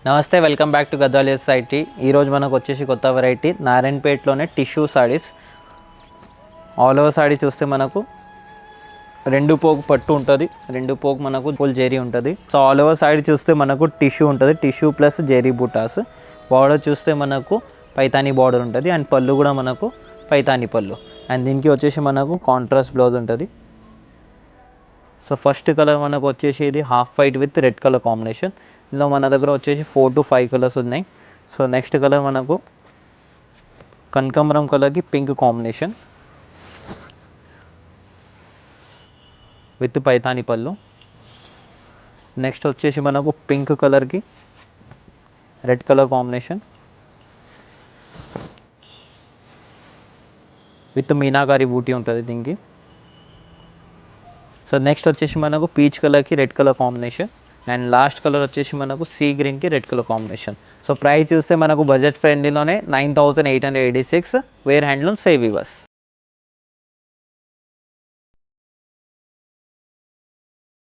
నమస్తే, welcome back to Gadwal society. ఈరోజు మనకు వచ్చేసి కొత్త వెరైటీ నారాయణపేటలోనే tissue saris. All over sari చూస్తే మనకు రెండు పోగు పట్టు ఉంటుంది, రెండు పోగు మనకు ఫుల్ జెరీ ఉంటుంది. సో ఆల్ ఓవర్ సారీ చూస్తే మనకు టిష్యూ ఉంటుంది, టిష్యూ ప్లస్ జెరీ బూటాస్. బార్డర్ చూస్తే మనకు పైతానీ బార్డర్ ఉంటుంది అండ్ పళ్ళు కూడా మనకు పైతానీ పళ్ళు. అండ్ దీనికి వచ్చేసి మనకు కాంట్రాస్ట్ బ్లౌజ్ ఉంటుంది. సో ఫస్ట్ కలర్ మనకు వచ్చేసి ఇది half white with red colour combination. ఇందులో మన దగ్గర వచ్చేసి 4 to 5 కలర్స్ ఉన్నాయి. సో నెక్స్ట్ కలర్ మనకు కనకాంబరం కలర్కి పింక్ కాంబినేషన్ విత్ పైతాని పళ్ళు. నెక్స్ట్ వచ్చేసి మనకు పింక్ కలర్కి red colour combination with meenakari buti ఉంటుంది దీనికి. సో నెక్స్ట్ వచ్చేసి మనకు పీచ్ కలర్కి red colour combination and last colour వచ్చేసి మనకు సీ గ్రీన్కి red colour combination. So price చూస్తే మనకు బడ్జెట్ ఫ్రెండ్లీలోనే 9886 వేర్ హ్యాండ్లూమ్ సేవ్ వివర్స్.